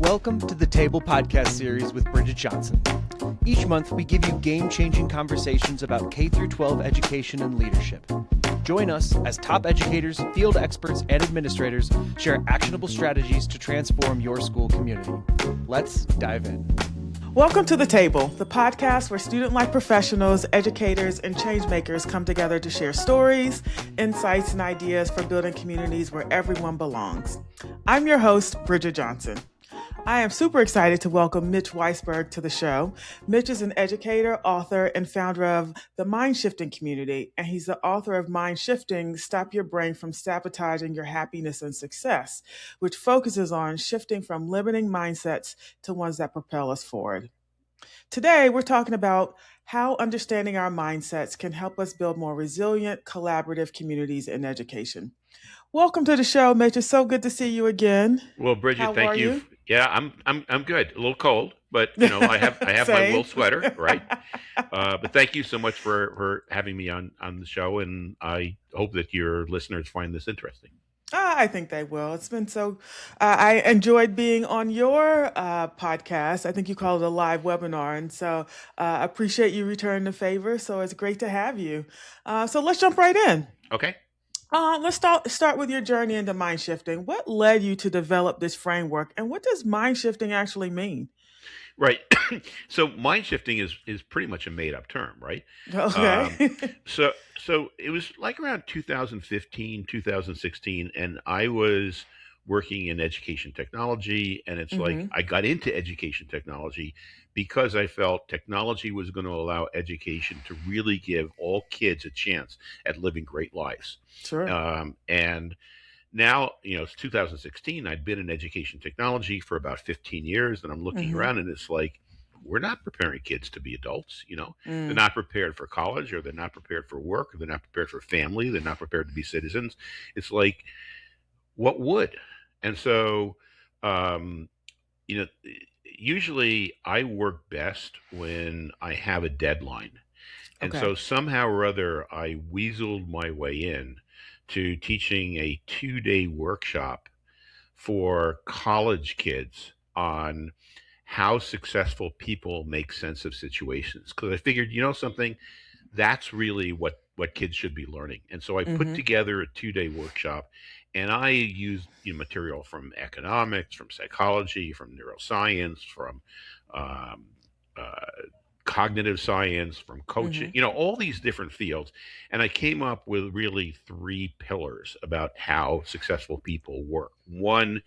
Welcome to the Table podcast series with Bridget Johnson. Each month, we give you game-changing conversations about K-12 education and leadership. Join us as top educators, field experts, and administrators share actionable strategies to transform your school community. Let's dive in. Welcome to The Table, the podcast where student-life professionals, educators, and change-makers come together to share stories, insights, and ideas for building communities where everyone belongs. I'm your host, Bridget Johnson. I am super excited to welcome Mitch Weisburgh to the show. Mitch is an educator, author, and founder of the MindShifting community, and he's the author of MindShifting, Stop Your Brain from Sabotaging Your Happiness and Success, which focuses on shifting from limiting mindsets to ones that propel us forward. Today, we're talking about how understanding our mindsets can help us build more resilient, collaborative communities in education. Welcome to the show, Mitch. It's so good to see you again. Well, Bridget, How thank are you. you? Yeah, I'm good. A little cold, but I have my Same. wool sweater, right? But thank you so much for having me on the show, and I hope that your listeners find this interesting. I think they will. It's been so, I enjoyed being on your podcast. I think you call it a live webinar. And so I appreciate you returning the favor. So it's great to have you. So let's jump right in. Okay. Let's start with your journey into mind shifting. What led you to develop this framework, and what does mind shifting actually mean? Right. So mind shifting is pretty much a made up term, right? Okay. So it was like around 2015, 2016, and I was working in education technology, and it's like I got into education technology because I felt technology was going to allow education to really give all kids a chance at living great lives. Sure. And now, it's 2016. I'd been in education technology for about 15 years, and I'm looking around, and it's like, we're not preparing kids to be adults. They're not prepared for college, or they're not prepared for work, or they're not prepared for family. They're not prepared to be citizens. It's like, what would? And so, usually I work best when I have a deadline. And Okay. so somehow or other, I weaseled my way in to teaching a 2-day workshop for college kids on how successful people make sense of situations. Because I figured, something, that's really what kids should be learning. And so I put together a 2-day workshop, and I used material from economics, from psychology, from neuroscience, from um, uh, cognitive science, from coaching, all these different fields. And I came up with really 3 pillars about how successful people work. One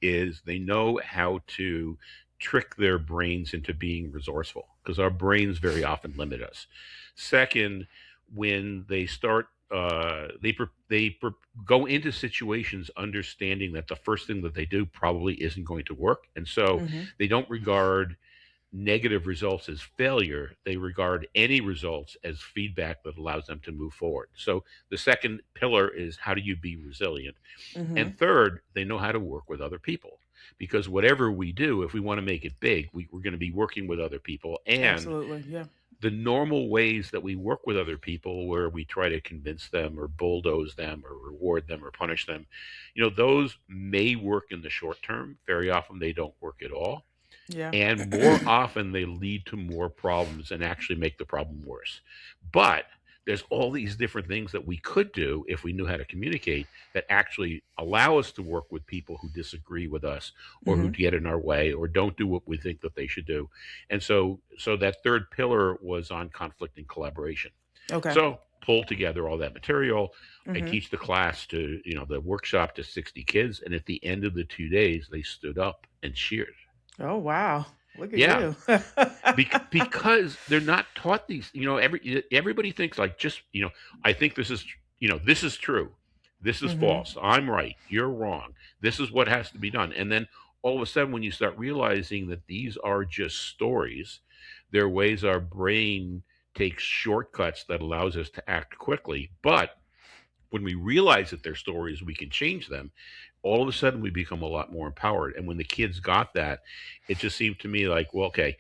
is they know how to trick their brains into being resourceful, because our brains very often limit us. Second, when they start, go into situations understanding that the first thing that they do probably isn't going to work. And so they don't regard negative results as failure. They regard any results as feedback that allows them to move forward. So the second pillar is, how do you be resilient? And third, they know how to work with other people, because whatever we do, if we want to make it big, we're going to be working with other people. And Absolutely. Yeah. the normal ways that we work with other people, where we try to convince them or bulldoze them or reward them or punish them, those may work in the short term. Very often they don't work at all. Yeah. And more often they lead to more problems and actually make the problem worse. But there's all these different things that we could do if we knew how to communicate, that actually allow us to work with people who disagree with us, or who get in our way, or don't do what we think that they should do. And so that third pillar was on conflict and collaboration. Okay. So pull together all that material. I Mhm. teach the class to, the workshop to 60 kids. And at the end of the 2 days, they stood up and cheered. Oh, wow. Look at Yeah. you. Because they're not taught these. Everybody thinks like, just, I think this is, this is true, this is false, I'm right, you're wrong, this is what has to be done. And then all of a sudden, when you start realizing that these are just stories, they're ways our brain takes shortcuts that allows us to act quickly. But when we realize that they're stories, we can change them. All of a sudden, we become a lot more empowered. And when the kids got that, it just seemed to me like, well, okay,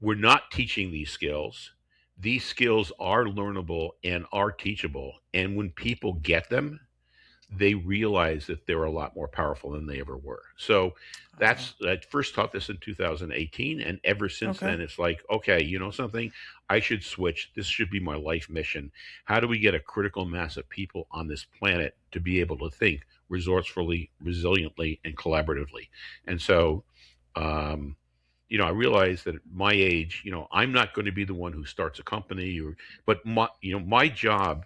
we're not teaching these skills. These skills are learnable and are teachable. And when people get them, they realize that they're a lot more powerful than they ever were. So I first taught this in 2018, and ever since Okay. then, it's like, okay, you know something, I should switch. This should be my life mission. How do we get a critical mass of people on this planet to be able to think resourcefully, resiliently, and collaboratively? And so, um, I realized that at my age, I'm not going to be the one who starts a company, but my job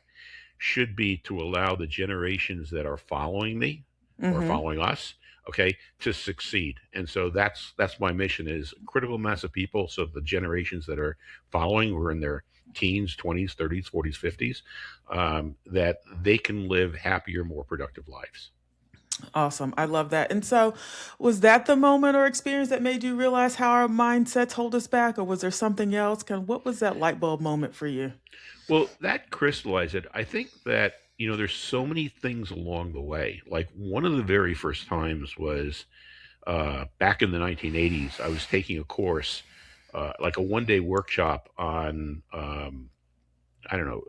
should be to allow the generations that are following me or Mm-hmm. following us, okay, to succeed. And so that's my mission, is critical mass of people, so the generations that are following, were in their teens, 20s, 30s, 40s, 50s, that they can live happier, more productive lives. Awesome. I love that. And so, was that the moment or experience that made you realize how our mindsets hold us back, or was there something else? What was that light bulb moment for you? Well, that crystallized it. I think that, there's so many things along the way. Like, one of the very first times was back in the 1980s. I was taking a course, like a 1-day workshop on, I don't know,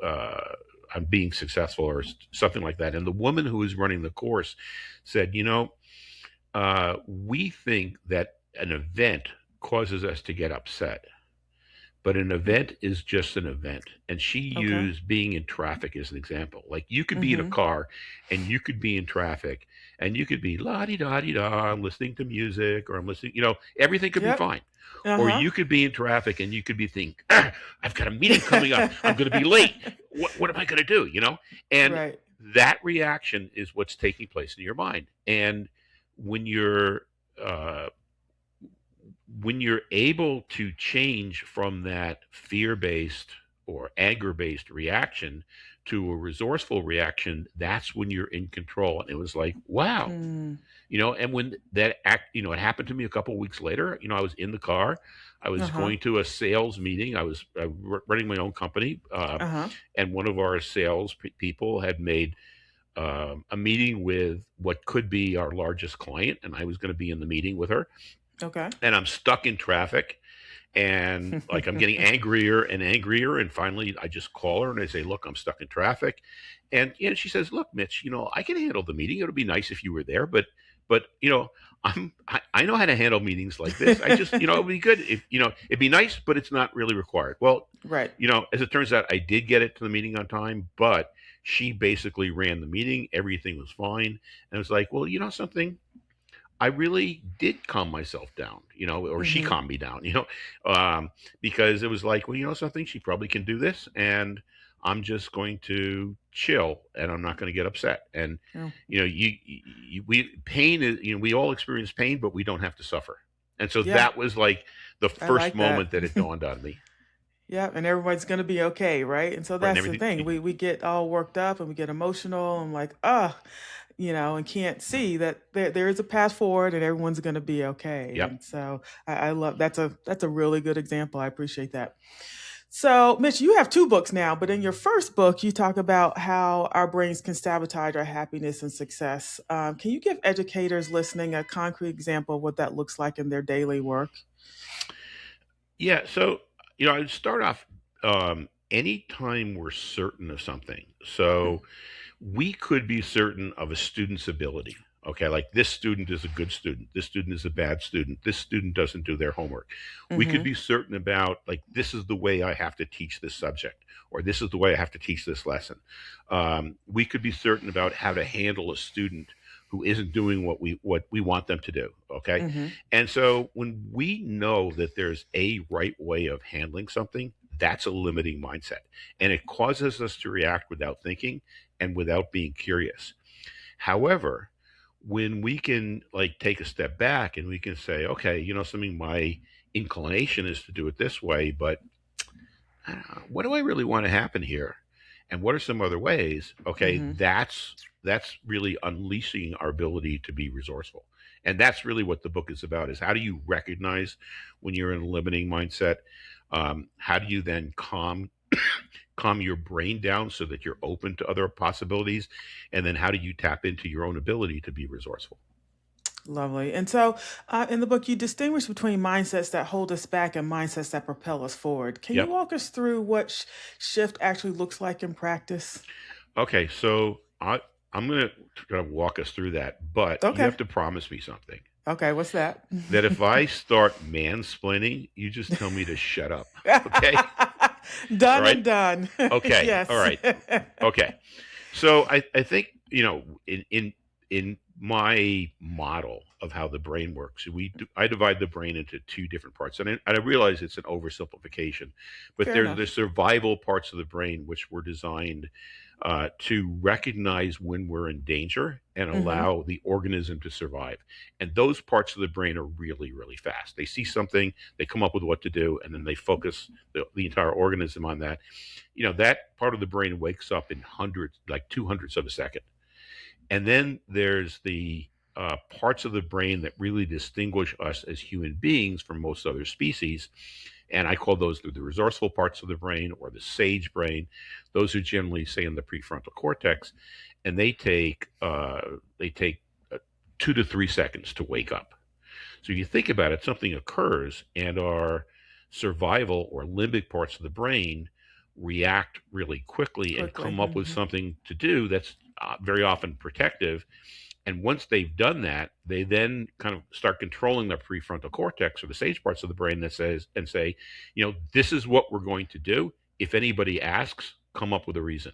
on being successful or something like that. And the woman who was running the course said, we think that an event causes us to get upset, but an event is just an event. And she Okay. used being in traffic as an example. Like, you could be in a Mm-hmm. car and you could be in traffic and you could be la di da di da, I'm listening to music, or I'm listening, everything could be Yep. fine. Or Uh-huh. you could be in traffic and you could be thinking, I've got a meeting coming up, I'm going to be late. What am I going to do? And Right. that reaction is what's taking place in your mind. And when you're, uh, when you're able to change from that fear-based or anger-based reaction to a resourceful reaction, that's when you're in control. And it was like, wow. Mm. And when that act, it happened to me a couple of weeks later. I was in the car, I was Uh-huh. going to a sales meeting. I was running my own company, Uh-huh. and one of our sales people had made a meeting with what could be our largest client, and I was going to be in the meeting with her. Okay. And I'm stuck in traffic, and like, I'm getting angrier and angrier, and finally I just call her and I say, look, I'm stuck in traffic. And she says, look, Mitch, I can handle the meeting. It would be nice if you were there, but I know how to handle meetings like this. I just, it would be good if, it'd be nice, but it's not really required. Well, Right. as it turns out, I did get it to the meeting on time, but she basically ran the meeting. Everything was fine. And it was like, well, something, I really did calm myself down, or she Mm-hmm. calmed me down, because it was like, well, something, she probably can do this, and I'm just going to chill, and I'm not going to get upset. And, Oh, pain is, we all experience pain, but we don't have to suffer. And so yeah, that was like the I first like that. moment that it dawned on me, Yeah, and everybody's gonna be okay, right? And so right? And that's the everything. thing. We get all worked up and we get emotional and like, and can't see that there is a path forward and everyone's gonna be okay. Yep. And so I love that's a really good example. I appreciate that. So, Mitch, you have two books now, but in your first book, you talk about how our brains can sabotage our happiness and success. Can you give educators listening a concrete example of what that looks like in their daily work? Yeah. So, I would start off, anytime we're certain of something. So we could be certain of a student's ability. Okay, like, this student is a good student, this student is a bad student, this student doesn't do their homework. We could Mm-hmm. be certain about, like, this is the way I have to teach this subject, or this is the way I have to teach this lesson. We could be certain about how to handle a student who isn't doing what we want them to do. Okay, Mm-hmm. and so when we know that there's a right way of handling something, that's a limiting mindset, and it causes us to react without thinking and without being curious. However, when we can, like, take a step back and we can say, okay, something, my inclination is to do it this way, but I don't know, what do I really want to happen here? And what are some other ways? Okay, Mm-hmm. that's really unleashing our ability to be resourceful. And that's really what the book is about, is how do you recognize when you're in a limiting mindset? How do you then calm your brain down so that you're open to other possibilities? And then how do you tap into your own ability to be resourceful? Lovely. And so, in the book, you distinguish between mindsets that hold us back and mindsets that propel us forward. Can you Yep. walk us through what shift actually looks like in practice? Okay, so I'm going to kind of walk us through that, but you Okay. have to promise me something. Okay. What's that? That if I start mansplaining, you just tell me to shut up. Okay? All Done right? and done. Okay. All Yes. right. Okay. So I think, in my model of how the brain works, I divide the brain into two different parts. And I realize it's an oversimplification, but Fair there's the enough. survival parts of the brain which were designed to recognize when we're in danger and Hmm. allow the organism to survive. And those parts of the brain are really, really fast. They see something, they come up with what to do, and then they focus the entire organism on that. That part of the brain wakes up in hundreds, like 200ths of a second. And then there's the parts of the brain that really distinguish us as human beings from most other species. And I call those the resourceful parts of the brain, or the sage brain. Those are generally, say, in the prefrontal cortex, and they take 2 to 3 seconds to wake up. So if you think about it, something occurs, and our survival or limbic parts of the brain react really quickly and Quickly. come up with something to do that's very often protective. And once they've done that, they then kind of start controlling the prefrontal cortex, or the sage parts of the brain, that says and say, this is what we're going to do. If anybody asks, come up with a reason.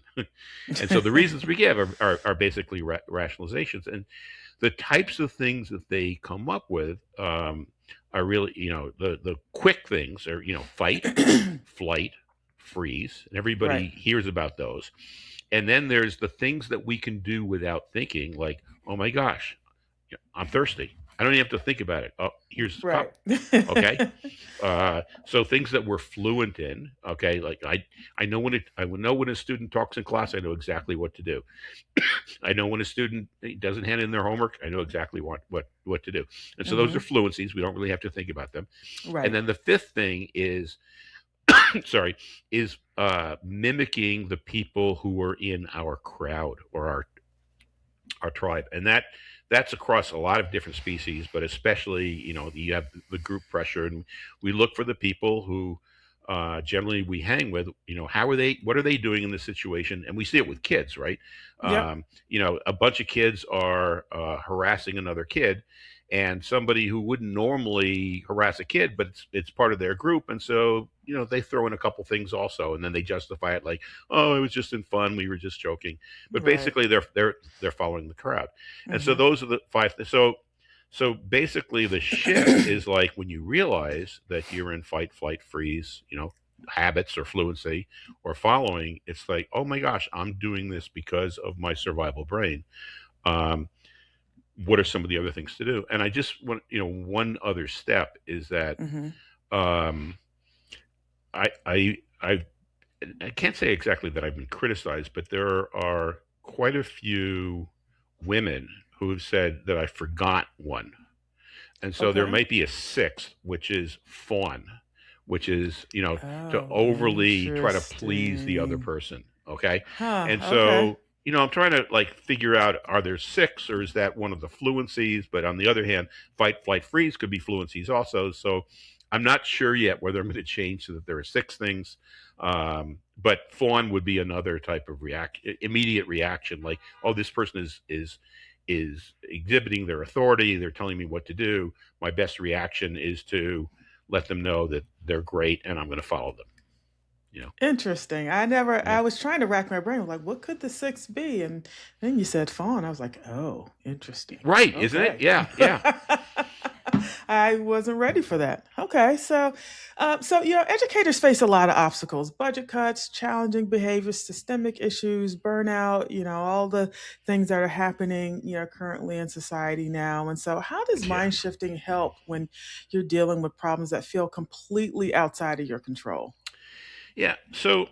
And so the reasons we give are basically rationalizations. And the types of things that they come up with are really, the quick things are, fight, flight, freeze. And everybody Right. hears about those. And then there's the things that we can do without thinking, like, oh my gosh, I'm thirsty. I don't even have to think about it. Oh, here's a Right. cup. Okay. So things that we're fluent in. Okay. Like I know I would know when a student talks in class, I know exactly what to do. I know when a student doesn't hand in their homework, I know exactly what to do. And so those are Hmm. fluencies. We don't really have to think about them. And Right. then the fifth thing is, sorry, is mimicking the people who are in our crowd, or our tribe. And that's across a lot of different species, but especially, you have the group pressure. And we look for the people who generally we hang with. What are they doing in this situation? And we see it with kids, right? Yep. A bunch of kids are harassing another kid, and somebody who wouldn't normally harass a kid, but it's part of their group. And so, they throw in a couple things also, and then they justify it like, oh, it was just in fun, we were just joking. But Right. basically they're following the crowd. And so Hmm. those are the five. So basically the shift is like when you realize that you're in fight, flight, freeze, habits or fluency or following. It's like, oh my gosh, I'm doing this because of my survival brain. um, what are some of the other things to do? And I just want, one other step is that, Hmm. um, I I I I can't say exactly that I've been criticized, but there are quite a few women who have said that I forgot one. And so there Okay. might be a sixth, which is fawn, which is, to Oh, overly try to please the other interesting. person. Okay. Huh. And Okay. so, I'm trying to like figure out, are there six, or is that one of the fluencies? But on the other hand, fight, flight, freeze could be fluencies also. So I'm not sure yet whether I'm going to change so that there are six things. But fawn would be another type of immediate reaction, like, oh, this person is exhibiting their authority. They're telling me what to do. My best reaction is to let them know that they're great and I'm going to follow them. You know, Interesting. yeah, I was trying to rack my brain. Like, what could the six be? And then you said fawn. I was like, oh, interesting. right, isn't it? Okay. Yeah, yeah, I wasn't ready for that. Okay. So, educators face a lot of obstacles: budget cuts, challenging behaviors, systemic issues, burnout, all the things that are happening, currently in society now. And so, how does yeah, mind shifting help when you're dealing with problems that feel completely outside of your control? yeah. So,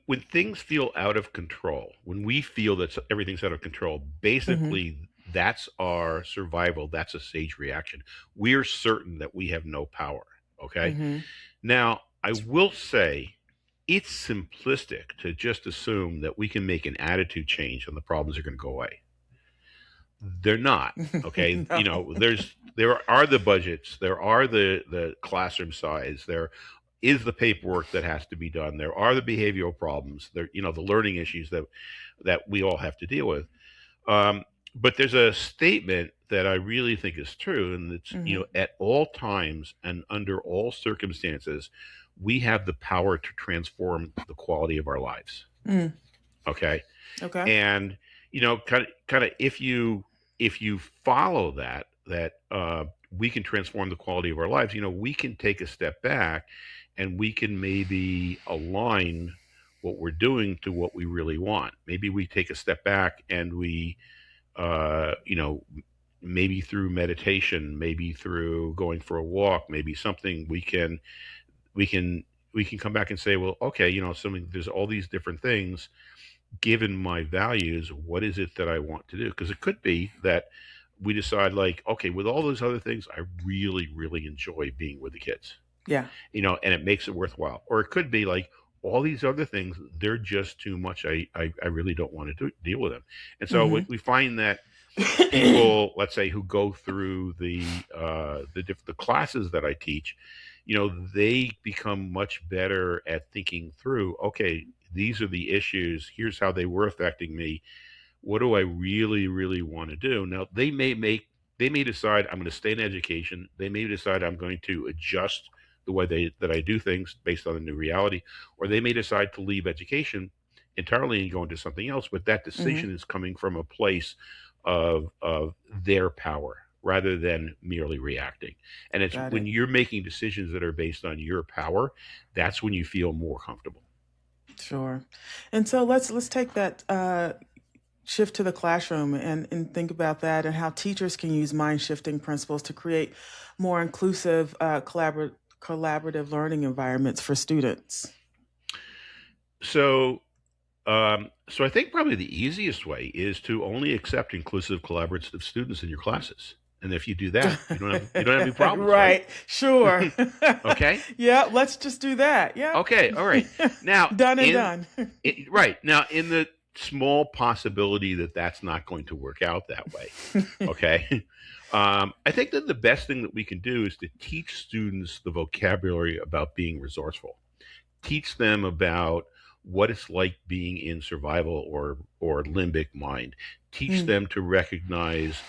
when things feel out of control, when we feel that everything's out of control, Mm-hmm. basically that's our survival. That's a sage reaction. We're certain that we have no power. Okay. Mm-hmm. Now, I will say it's simplistic to just assume that we can make an attitude change and the problems are going to go away. They're not. Okay. No. There are the budgets, there are the classroom size, there is the paperwork that has to be done. There are the behavioral problems. There, the learning issues that we all have to deal with. Um, but there's a statement that I really think is true, and it's, Mm-hmm. at all times and under all circumstances, we have the power to transform the quality of our lives. Mm. Okay. Okay. And, kind of, if you follow that we can transform the quality of our lives, we can take a step back and we can maybe align what we're doing to what we really want. Maybe we take a step back and we, uh, you know, maybe through meditation, maybe through going for a walk, maybe something we can we can come back and say, well, okay, something, there's all these different things. Given my values, what is it that I want to do? Because it could be that we decide, like, okay, with all those other things, I really, really enjoy being with the kids, Yeah. and it makes it worthwhile. Or it could be like, all these other things, they're just too much. I really don't want to deal with them. And so Mm-hmm. we find that people, let's say, who go through the classes that I teach, they become much better at thinking through. Okay, these are the issues. Here's how they were affecting me. What do I really, really want to do? Now they may decide I'm going to stay in education. They may decide I'm going to adjust the way that I do things based on the new reality, or they may decide to leave education entirely and go into something else. But that Mm-hmm. decision is coming from a place of their power rather than merely reacting. And it's Got when it. you're making decisions that are based on your power, that's when you feel more comfortable. Sure. And so let's take that shift to the classroom and think about that and how teachers can use mind shifting principles to create more inclusive, collaborative learning environments for students. So so I think probably the easiest way is to only accept inclusive collaborative students in your classes. And if you do that, you don't have any problems, right? Right. Sure. Okay. Yeah. Let's just do that. Yep. Okay. All right. Now, Done and done. right now, in the small possibility that that's not going to work out that way, okay. I think that the best thing that we can do is to teach students the vocabulary about being resourceful. Teach them about what it's like being in survival or limbic mind. Teach Mm, them to recognize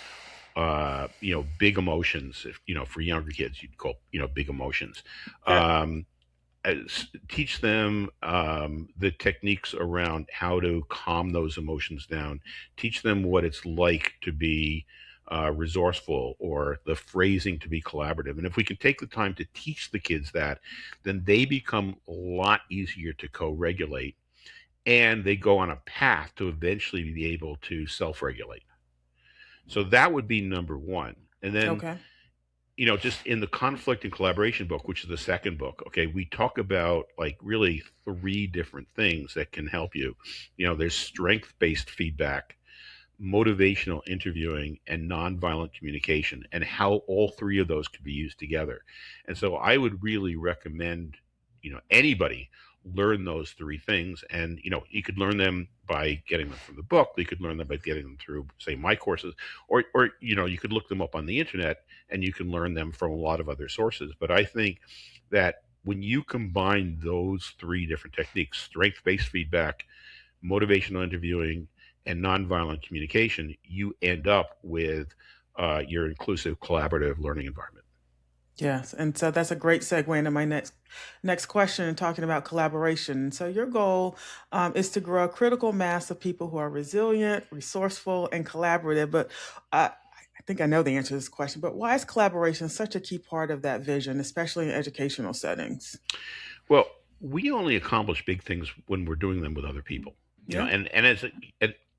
big emotions. If for younger kids, you'd call big emotions. yeah. um, Teach them the techniques around how to calm those emotions down. Teach them what it's like to be resourceful, or the phrasing to be collaborative. And if we can take the time to teach the kids that, then they become a lot easier to co-regulate, and they go on a path to eventually be able to self-regulate. So that would be number one. And then, Okay. just in the conflict and collaboration book, which is the second book, okay, we talk about, like, really three different things that can help you. There's strength-based feedback, motivational interviewing, and nonviolent communication, and how all three of those could be used together. And so I would really recommend, anybody learn those three things. And, you could learn them by getting them from the book. You could learn them by getting them through, say, my courses, or you could look them up on the internet, and you can learn them from a lot of other sources. But I think that when you combine those three different techniques, strength-based feedback, motivational interviewing, and nonviolent communication, you end up with your inclusive, collaborative learning environment. Yes, and so that's a great segue into my next question and talking about collaboration. So your goal is to grow a critical mass of people who are resilient, resourceful, and collaborative. But I think I know the answer to this question. But why is collaboration such a key part of that vision, especially in educational settings? Well, we only accomplish big things when we're doing them with other people, Yeah. and and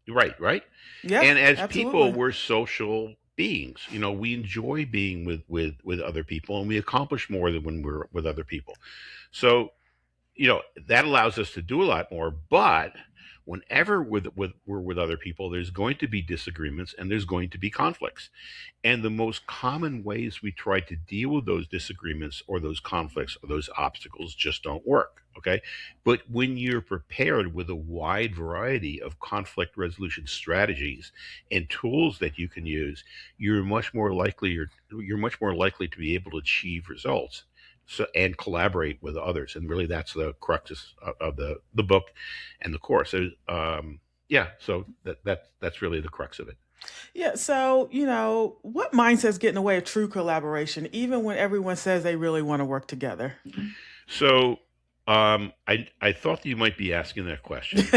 right. Yep. And as people, Absolutely. we're social beings. We enjoy being with other people, and we accomplish more than when we're with other people. So, that allows us to do a lot more. But whenever we're with other people, there's going to be disagreements and there's going to be conflicts. And the most common ways we try to deal with those disagreements or those conflicts or those obstacles just don't work. Okay. But when you're prepared with a wide variety of conflict resolution strategies and tools that you can use, you're much more likely to be able to achieve results. so and collaborate with others. And really, that's the crux of the book and the course. So that's really the crux of it. Yeah. So, what mindset's getting in the way of true collaboration, even when everyone says they really want to work together? So I thought you might be asking that question,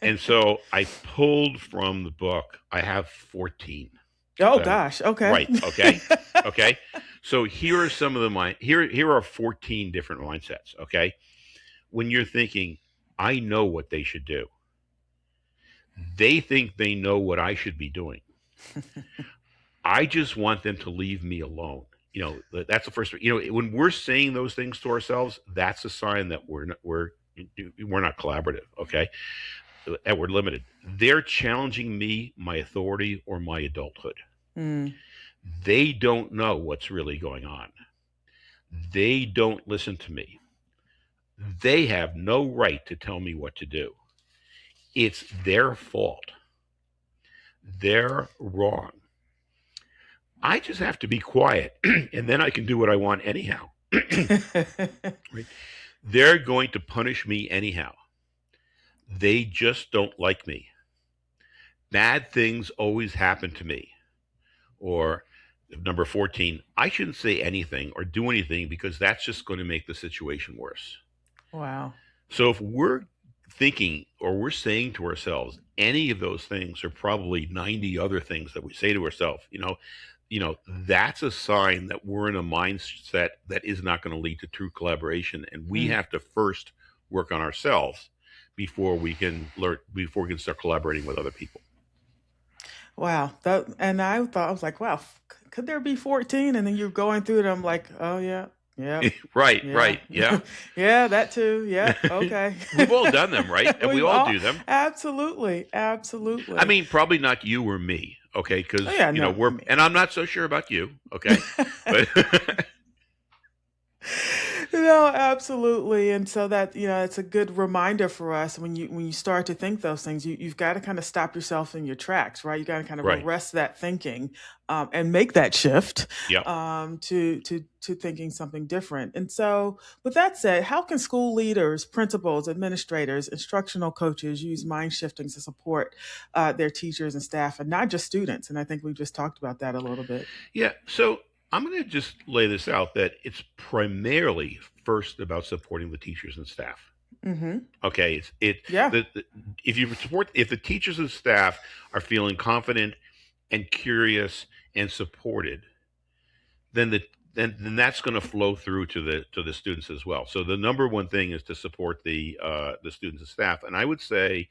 and so I pulled from the book. I have 14. Oh, Um, gosh. Okay. right. Okay. Okay. So here are some of the here are 14 different mindsets. Okay. When you're thinking, I know what they should do. They think they know what I should be doing. I just want them to leave me alone. That's the first. When we're saying those things to ourselves, that's a sign that we're not collaborative. Okay, that we're limited. They're challenging me, my authority, or my adulthood. Mm. They don't know what's really going on. They don't listen to me. They have no right to tell me what to do. It's their fault. They're wrong. I just have to be quiet and then I can do what I want anyhow. Right? They're going to punish me anyhow. They just don't like me. Bad things always happen to me. Or number 14, I shouldn't say anything or do anything because that's just going to make the situation worse. Wow. So if we're thinking or we're saying to ourselves any of those things, or probably 90 other things that we say to ourselves, that's a sign that we're in a mindset that is not going to lead to true collaboration. And we have to first work on ourselves before we can start collaborating with other people. Wow. And I was like, wow, could there be 14? And then you're going through it. I'm like, oh, yeah. Yeah. Right. Yeah. Right. Yeah. Yeah, that too. Yeah. Okay. We've all done them, right? And we all do them. Absolutely. Absolutely. I mean, probably not you or me. Okay. Because, and I'm not so sure about you. Okay. But No, absolutely. And so that, it's a good reminder for us when you start to think those things, you've got to kind of stop yourself in your tracks, right? You got to kind of right. arrest that thinking, and make that shift, Yeah. to thinking something different. And so with that said, how can school leaders, principals, administrators, instructional coaches use mind shifting to support their teachers and staff, and not just students? And I think we just talked about that a little bit. Yeah. So I'm going to just lay this out that it's primarily first about supporting the teachers and staff. Mm-hmm. Okay. Yeah. If the teachers and staff are feeling confident and curious and supported, then that's going to flow through to the students as well. So the number one thing is to support the students and staff. And I would say,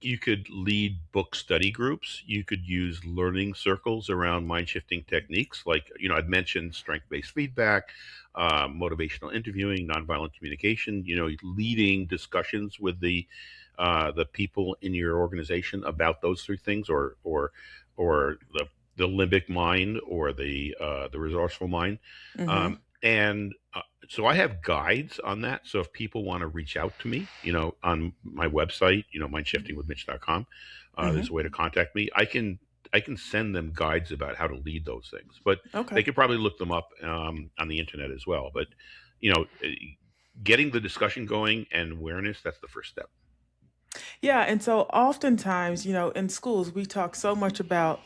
you could lead book study groups. You could use learning circles around mind shifting techniques. Like, I've mentioned strength-based feedback, motivational interviewing, nonviolent communication, leading discussions with the people in your organization about those three things, or the limbic mind, or the resourceful mind. Mm-hmm. So I have guides on that. So if people want to reach out to me, on my website, mindshiftingwithmitch.com, there's a way to contact me. I can send them guides about how to lead those things, but Okay. they could probably look them up on the internet as well. But, getting the discussion going and awareness, that's the first step. Yeah, and so oftentimes, in schools, we talk so much about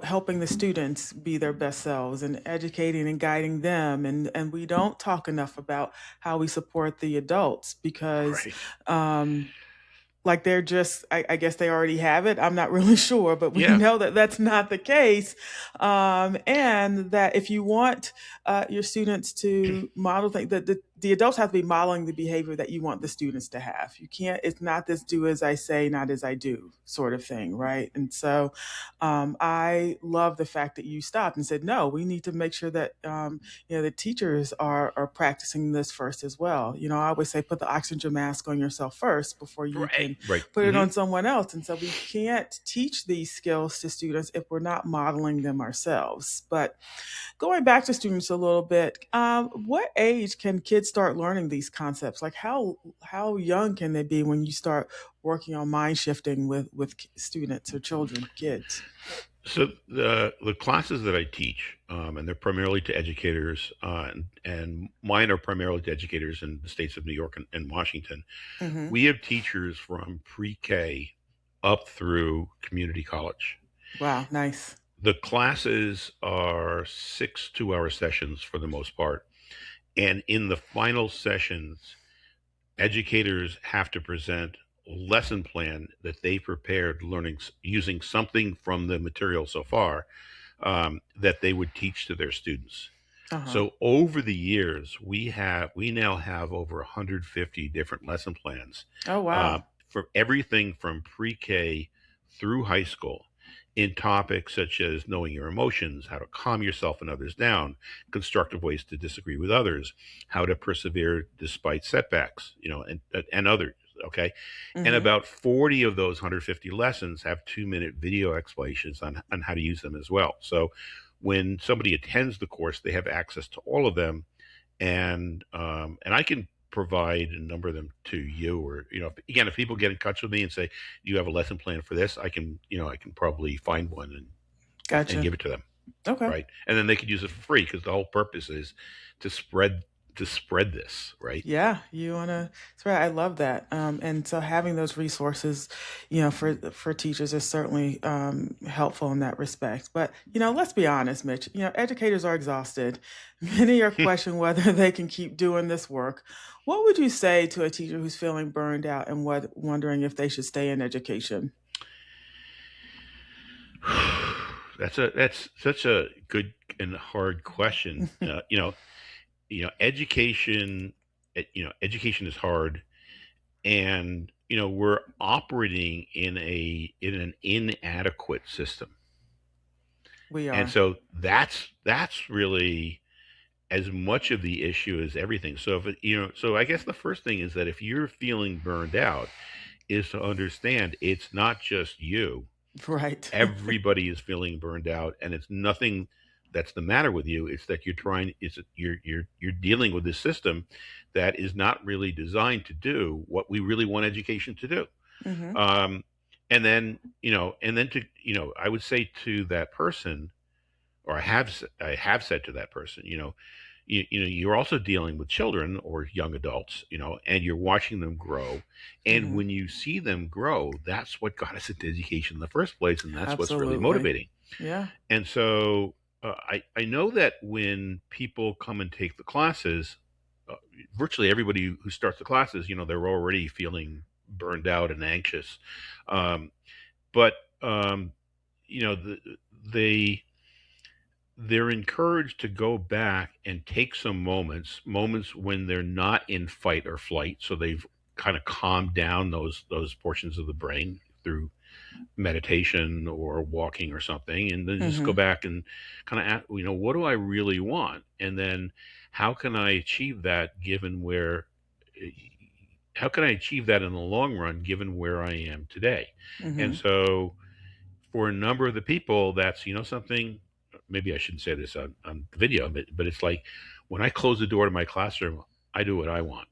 helping the students be their best selves and educating and guiding them. And we don't talk enough about how we support the adults because, Right. like they're just, I guess they already have it. I'm not really sure, but we Yeah. know that that's not the case. And that if you want your students to model things, that the adults have to be modeling the behavior that you want the students to have. You can't, it's not this do as I say, not as I do sort of thing, right? And so I love the fact that you stopped and said, no, we need to make sure that, the teachers are practicing this first as well. I always say, put the oxygen mask on yourself first before you can Right. put it Mhm. on someone else. And so we can't teach these skills to students if we're not modeling them ourselves. But going back to students a little bit, what age can kids start learning these concepts? Like how young can they be when you start working on mind shifting with students or children, kids? So the classes that I teach, and they're primarily to educators, and mine are primarily to educators in the states of New York and Washington. Mm-hmm. We have teachers from pre-K up through community college. Wow, nice. The classes are 6 2-hour sessions for the most part, and in the final sessions, educators have to present a lesson plan that they prepared learning using something from the material so far, that they would teach to their students. Uh-huh. So over the years, we now have over 150 different lesson plans, Oh, uh, wow. for everything from pre-K through high school, in topics such as knowing your emotions, how to calm yourself and others down, constructive ways to disagree with others, how to persevere despite setbacks, and others. Okay, and Mm-hmm. about 40 of those 150 lessons have 2-minute video explanations on how to use them as well. So when somebody attends the course, they have access to all of them, and I can provide a number of them to you, or again, if people get in touch with me and say, "Do you have a lesson plan for this?" I can probably find one and Gotcha. give it to them, Okay. right? And then they could use it for free, because the whole purpose is to spread this, right? Yeah, you wanna. That's right. I love that. And so having those resources, for teachers is certainly helpful in that respect. But let's be honest, Mitch. Educators are exhausted. Many are questioning whether they can keep doing this work. What would you say to a teacher who's feeling burned out and wondering if they should stay in education? That's such a good and hard question. Education is hard, and we're operating in an inadequate system, We and are. so that's really as much of the issue as everything. So so I guess the first thing is that if you're feeling burned out, is to understand it's not just you. Right. Everybody is feeling burned out, and it's nothing that's the matter with you. It's that you're dealing with this system that is not really designed to do what we really want education to do. Mm-hmm. um and then to I would say to that person, or I have said to that person, you're also dealing with children or young adults, and you're watching them grow. And Mm-hmm. when you see them grow, that's what got us into education in the first place, and that's what's really Absolutely. motivating. Yeah. And so I know that when people come and take the classes, uh, virtually everybody who starts the classes, they're already feeling burned out and anxious. Um, but you know, the, they they're encouraged to go back and take some moments when they're not in fight or flight, so they've kind of calmed down those portions of the brain through meditation or walking or something, and then just go Mm-hmm. back and kind of ask, what do I really want, and then how can I achieve that given where how can I achieve that in the long run given where I am today. And Mm-hmm. so for a number of the people, that's something. Maybe I shouldn't say this on video, but it's like when I close the door to my classroom, I do what I want.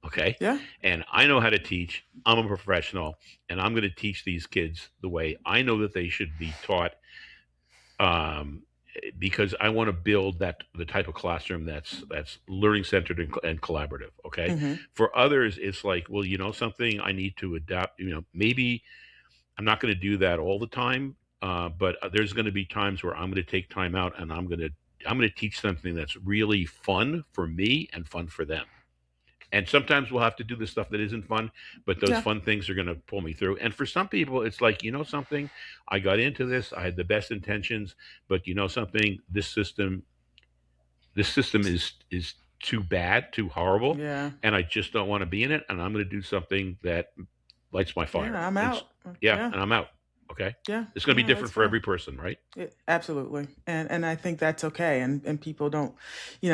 Okay, Yeah. and I know how to teach. I'm a professional, and I'm going to teach these kids the way I know that they should be taught. Um, because I want to build the type of classroom that's learning centered and collaborative. Okay, Mm-hmm. for others, it's like, well, something I need to adapt. Maybe I'm not going to do that all the time, but there's going to be times where I'm going to take time out, and I'm going to teach something that's really fun for me and fun for them. And sometimes we'll have to do the stuff that isn't fun, but those Yeah. fun things are going to pull me through. And for some people, it's like, something, I got into this, I had the best intentions, but something, this system is too bad, too horrible, Yeah. and I just don't want to be in it. And I'm going to do something that lights my fire. Yeah. I'm And out. yeah, Yeah. and I'm out. Okay, Yeah. it's going to be No, that's different for fair. every person, right? Absolutely, and I think that's okay. And people don't,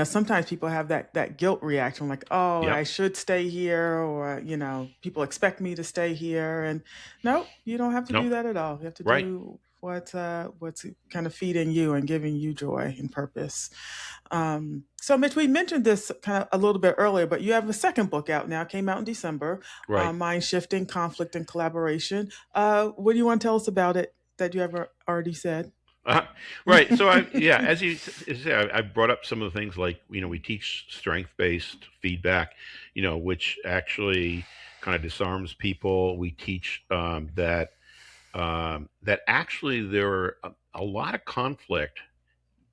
sometimes people have that guilt reaction, like, oh, Yep. I should stay here, or people expect me to stay here, and no, you don't have to No. do that at all. You have to Right. do what's kind of feeding you and giving you joy and purpose. So, Mitch, we mentioned this kind of a little bit earlier, but you have a second book out now. Came out in December. Right. Mind Shifting: Conflict and Collaboration. What do you want to tell us about it? that you ever already said? Uh, right. So as you say, I brought up some of the things like, we teach strength-based feedback, which actually kind of disarms people. We teach that actually there are a lot of conflict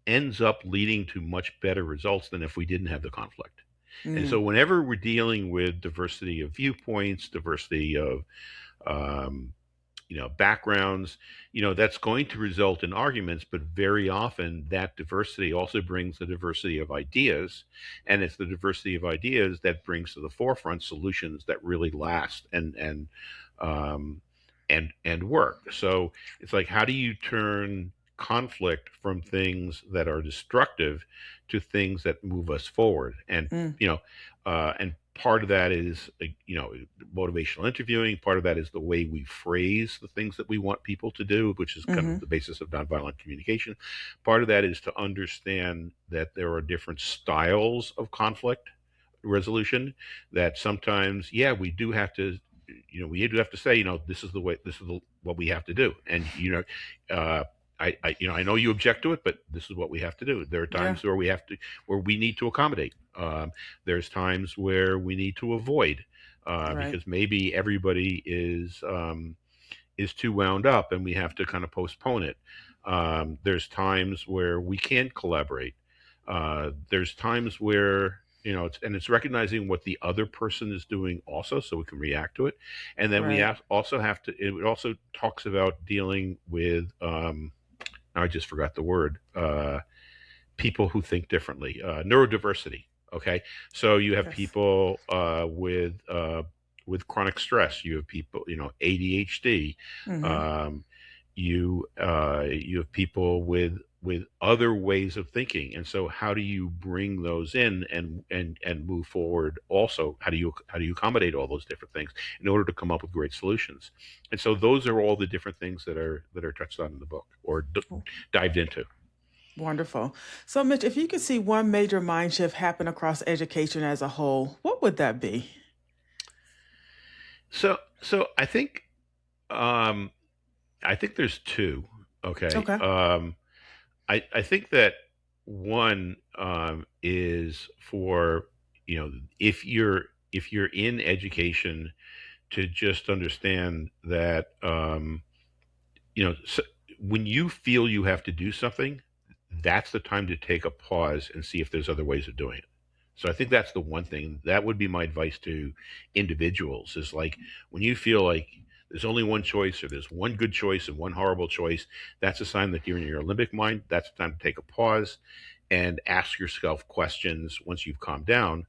ends up leading to much better results than if we didn't have the conflict. And so Mm, whenever we're dealing with diversity of viewpoints, diversity of um, backgrounds, that's going to result in arguments, but very often that diversity also brings the diversity of ideas. And it's the diversity of ideas that brings to the forefront solutions that really last um, and work. So it's like, how do you turn conflict from things that are destructive to things that move us forward? mm, And part of that is motivational interviewing. Part of that is the way we phrase the things that we want people to do, which is kind of mm-hmm. the basis of nonviolent communication. Part of that is to understand that there are different styles of conflict resolution, that sometimes, yeah, we do have to say, this is the way, what we have to do. And uh I know you object to it, but this is what we have to do. There are Yeah, times where we need to accommodate. There's times where we need to avoid, right. because maybe everybody is too wound up and we have to kind of postpone it. There's times where we can't collaborate. There's times where, it's recognizing what the other person is doing also, so we can react to it. And then Right. also have to, it also talks about dealing with, I just forgot the word, people who think differently, neurodiversity. Okay. So you have Yes. people with chronic stress. You have people, ADHD. Mm-hmm. Um, you have people with other ways of thinking. And so how do you bring those in and move forward? Also, how do you accommodate all those different things in order to come up with great solutions? And so those are all the different things that are touched on in the book, or dived into. Wonderful. So, Mitch, if you could see one major mind shift happen across education as a whole, what would that be? So um I think there's two. Okay. Okay. I think that one, is for, if you're in education, to just understand that, so when you feel you have to do something, that's the time to take a pause and see if there's other ways of doing it. So I think that's the one thing that would be my advice to individuals, is like, when you feel like there's only one choice, or there's one good choice and one horrible choice, that's a sign that you're in your limbic mind. That's the time to take a pause and ask yourself questions once you've calmed down.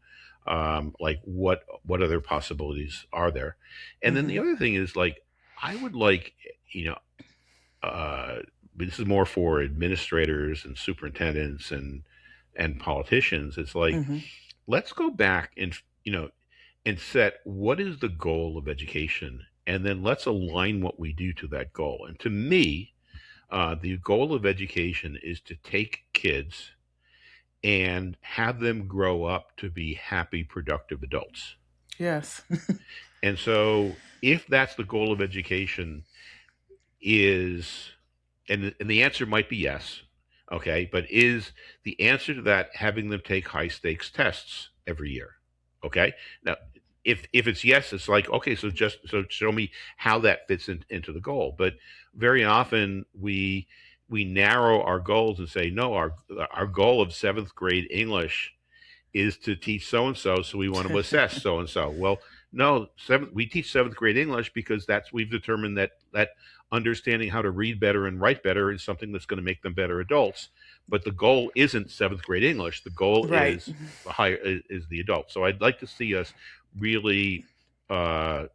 Like, what other possibilities are there? And then the Mm-hmm. other thing is, like, I would like, you know, but this is more for administrators and superintendents and politicians. It's like, Mm-hmm. let's go back and set what is the goal of education, and then let's align what we do to that goal. And to me, the goal of education is to take kids and have them grow up to be happy, productive adults. Yes. And so, if that's the goal of education, is and the answer might be yes, okay, but is the answer to that having them take high stakes tests every year? Okay. Now, if it's yes, it's like, okay, so show me how that fits into the goal. But very often we narrow our goals and say, no, our goal of seventh grade English is to teach so and so, so we want to assess so and so. Well, no, we teach seventh grade English because we've determined that understanding how to read better and write better is something that's going to make them better adults. But the goal isn't seventh grade English. The goal Right. is the adult. So I'd like to see us really uh,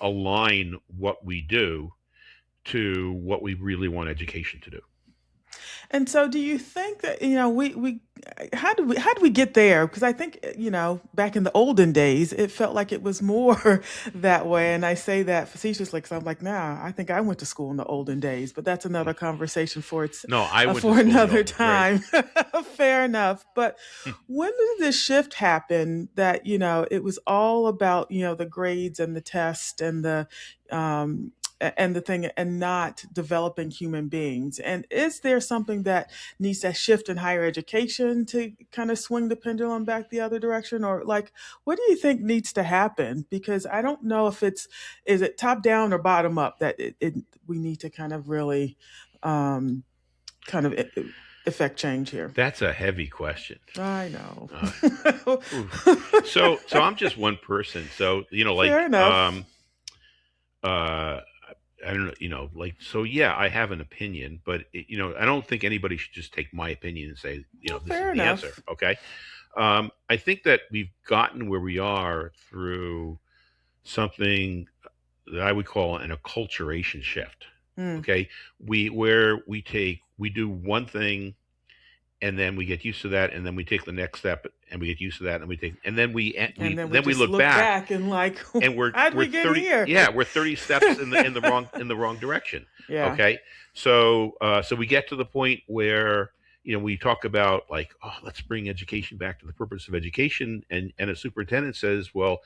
align what we do to what we really want education to do. And so, do you think that we how do we get there? Because I think back in the olden days, it felt like it was more that way. And I say that facetiously because I'm like, nah, I think I went to school in the olden days, but that's another conversation No, I went to for school in the another old, right? time. Fair enough. But when did this shift happen? That it was all about the grades and the test and the um, and the thing, and not developing human beings. And is there something that needs to shift in higher education to kind of swing the pendulum back the other direction? Or like, what do you think needs to happen? Because I don't know if is it top down or bottom up that we need to kind of really kind of affect change here. That's a heavy question. I know. So I'm just one person. So, Fair enough. I don't know, so yeah, I have an opinion, but I don't think anybody should just take my opinion and say, this Fair is the enough. answer. Okay. I think that we've gotten where we are through something that I would call an acculturation shift. Okay. We do one thing and then we get used to that, and then we take the next step, and we get used to that, and then we look back and like, and we're how'd we get 30, here? yeah, we're 30 steps in the wrong direction. Yeah. Okay, so we get to the point where we talk about like, oh, let's bring education back to the purpose of education, and a superintendent says, well,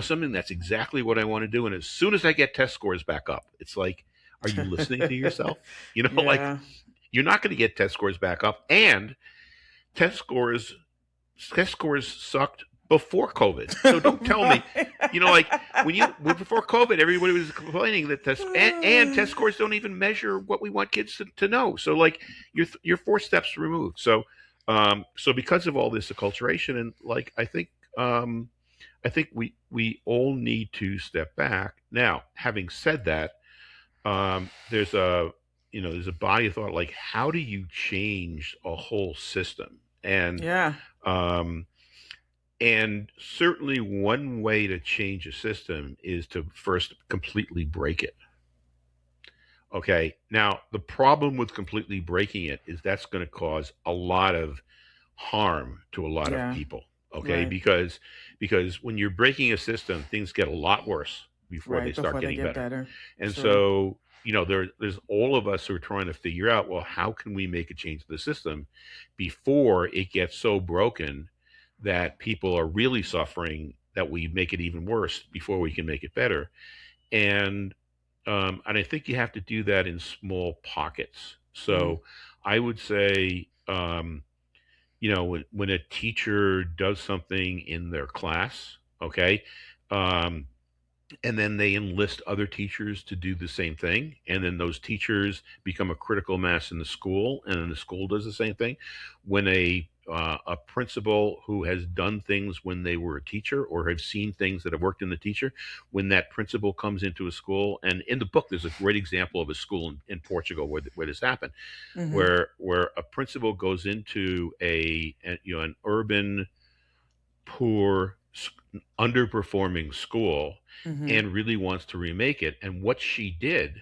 something that's exactly what I want to do, and as soon as I get test scores back up, it's like, are you listening to yourself? Like, you're not going to get test scores back up, and test scores sucked before COVID. So don't tell me, like before COVID, everybody was complaining that test scores don't even measure what we want kids to know. So like you're 4 steps removed. So because of all this acculturation, and like I think we all need to step back. Now, having said that, there's a body of thought, like, how do you change a whole system? And and certainly one way to change a system is to first completely break it. Okay. Now, the problem with completely breaking it is that's going to cause a lot of harm to a lot of people. Okay. Right. Because when you're breaking a system, things get a lot worse before they start getting better. And so there's all of us who are trying to figure out, well, how can we make a change to the system before it gets so broken that people are really suffering, that we make it even worse before we can make it better. And I think you have to do that in small pockets. So I would say, when a teacher does something in their class, okay, and then they enlist other teachers to do the same thing. And then those teachers become a critical mass in the school, and then the school does the same thing. When a principal who has done things when they were a teacher, or have seen things that have worked in the teacher, when that principal comes into a school, and in the book, there's a great example of a school in Portugal where this happened, where a principal goes into an urban, poor, underperforming school, and really wants to remake it. And what she did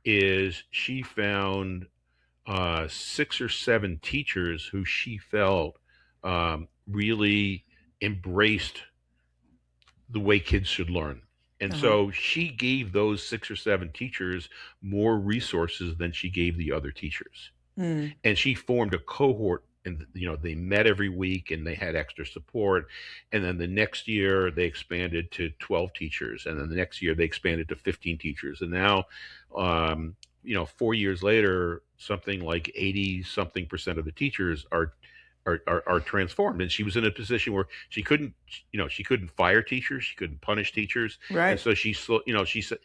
is she found 6 or 7 teachers who she felt really embraced the way kids should learn. And so she gave those 6 or 7 teachers more resources than she gave the other teachers. And she formed a cohort, and they met every week, and they had extra support. And then the next year they expanded to 12 teachers, and then the next year they expanded to 15 teachers. And now 4 years later, something like 80-something% of the teachers are transformed. And she was in a position where she couldn't fire teachers, she couldn't punish teachers, right? And so she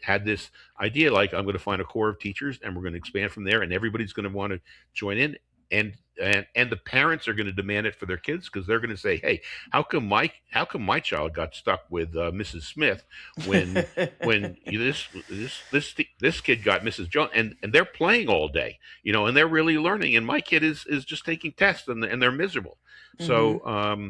had this idea, like, I'm going to find a core of teachers, and we're going to expand from there, and everybody's going to want to join in. And the parents are going to demand it for their kids, because they're going to say, hey, how come my child got stuck with Mrs. Smith when this kid got Mrs. Jones, and they're playing all day, and they're really learning, and my kid is just taking tests, and they're miserable. So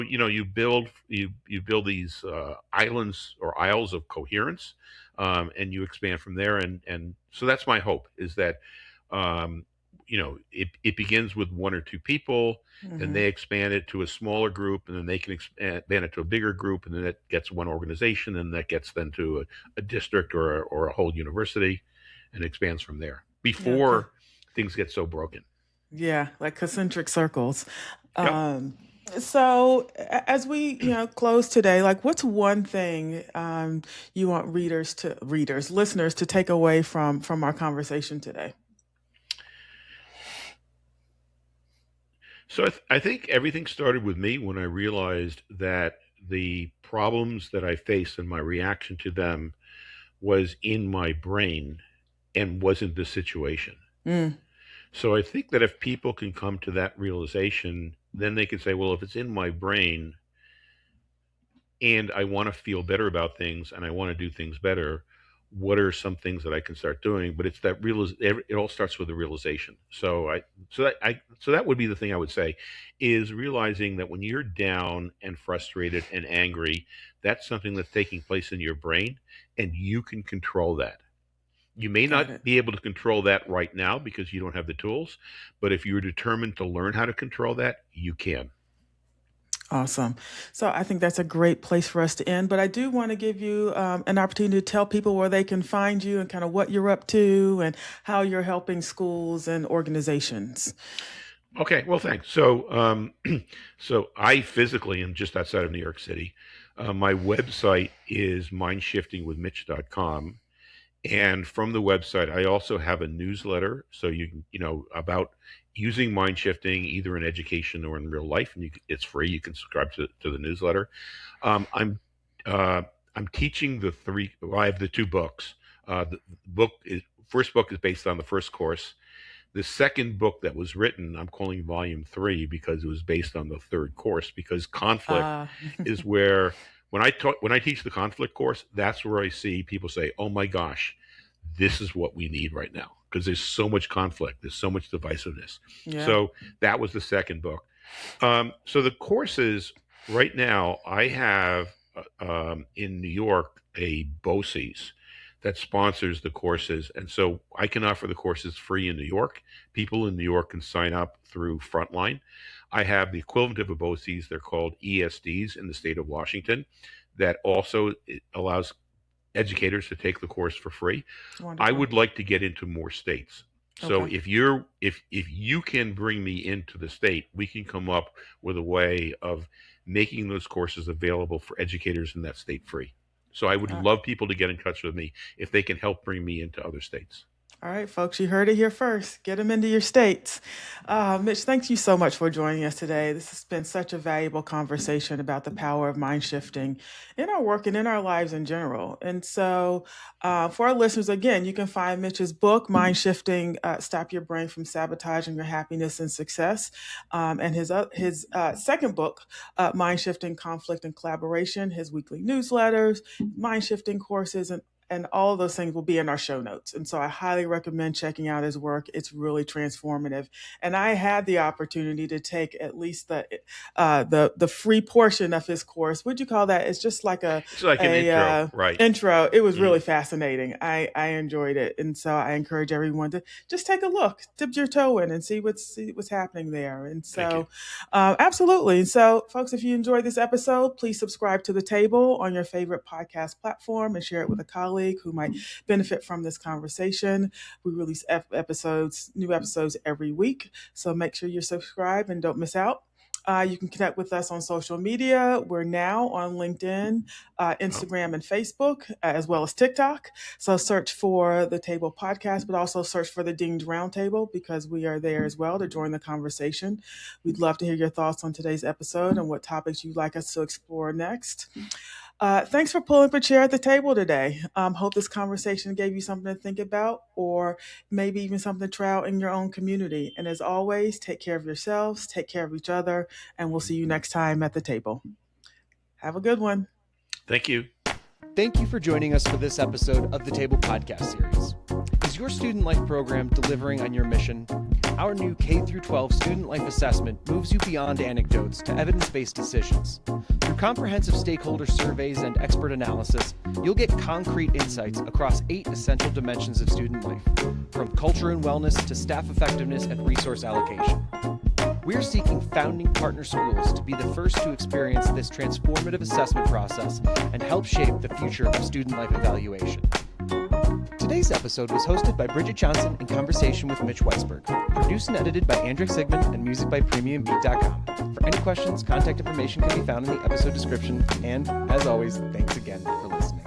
you build these islands or isles of coherence, and you expand from there, and so that's my hope, is that it begins with 1 or 2 people, and they expand it to a smaller group, and then they can expand it to a bigger group, and then that gets one organization, and that gets then to a district or a whole university, and expands from there before things get so broken. Yeah, like concentric circles. Yep. So as we, close today, like what's one thing you want listeners to take away from our conversation today? So I think everything started with me when I realized that the problems that I faced and my reaction to them was in my brain and wasn't the situation. Mm, So I think that if people can come to that realization, then they can say, well, if it's in my brain and I want to feel better about things and I want to do things better, what are some things that I can start doing? But it's that it all starts with the realization. So that would be the thing I would say is realizing that when you're down and frustrated and angry, that's something that's taking place in your brain and you can control that. You may got it. not be able to control that right now because you don't have the tools, but if you're determined to learn how to control that, you can. Awesome. So I think that's a great place for us to end. But I do want to give you an opportunity to tell people where they can find you and kind of what you're up to and how you're helping schools and organizations. Okay, well, thanks. So I physically am just outside of New York City. My website is mindshiftingwithmitch.com. And from the website, I also have a newsletter. So about using mind shifting either in education or in real life, and it's free. You can subscribe to the newsletter. I'm teaching I have the two books. First book is based on the first course. The second book that was written, I'm calling volume 3 because it was based on the third course. Because conflict is where when I teach the conflict course, that's where I see people say, "Oh my gosh, this is what we need right now," because there's so much conflict, there's so much divisiveness. Yeah. So that was the second book. So the courses right now, I have in New York a BOCES that sponsors the courses, and so I can offer the courses free in New York. People in New York can sign up through Frontline. I have the equivalent of a BOCES. They're called ESDs in the state of Washington. That also allows educators to take the course for free. Wonderful. I would like to get into more states. So Okay. if you can bring me into the state, we can come up with a way of making those courses available for educators in that state free. So I would love people to get in touch with me if they can help bring me into other states. All right, folks, you heard it here first. Get them into your states. Mitch, thank you so much for joining us today. This has been such a valuable conversation about the power of mind shifting in our work and in our lives in general. And so for our listeners, again, you can find Mitch's book, Mind Shifting, Stop Your Brain from Sabotaging Your Happiness and Success, and his second book, Mind Shifting, Conflict and Collaboration, his weekly newsletters, mind shifting courses, and all of those things will be in our show notes. And so I highly recommend checking out his work. It's really transformative. And I had the opportunity to take at least the free portion of his course. What'd you call that? It's just like It's like an intro, right? Intro. It was really fascinating. I enjoyed it. And so I encourage everyone to just take a look, dip your toe in and see what's happening there. And so absolutely. And so folks, if you enjoyed this episode, please subscribe to The Table on your favorite podcast platform and share it with a colleague who might benefit from this conversation. We release new episodes every week. So make sure you're subscribed and don't miss out. You can connect with us on social media. We're now on LinkedIn, Instagram, and Facebook, as well as TikTok. So search for The Table Podcast, but also search for the Dean's Roundtable because we are there as well to join the conversation. We'd love to hear your thoughts on today's episode and what topics you'd like us to explore next. Thanks for pulling up a chair at the table today. Hope this conversation gave you something to think about or maybe even something to try out in your own community. And as always, take care of yourselves, take care of each other, and we'll see you next time at the table. Have a good one. Thank you. Thank you for joining us for this episode of the Table Podcast Series. Is your student life program delivering on your mission? Our new K-12 student life assessment moves you beyond anecdotes to evidence-based decisions. Through comprehensive stakeholder surveys and expert analysis, you'll get concrete insights across 8 essential dimensions of student life, from culture and wellness to staff effectiveness and resource allocation. We're seeking founding partner schools to be the first to experience this transformative assessment process and help shape the future of student life evaluation. Today's episode was hosted by Bridget Johnson in conversation with Mitch Weisburgh. Produced and edited by Andrick Sigmund and music by PremiumBeat.com. For any questions, contact information can be found in the episode description. And, as always, thanks again for listening.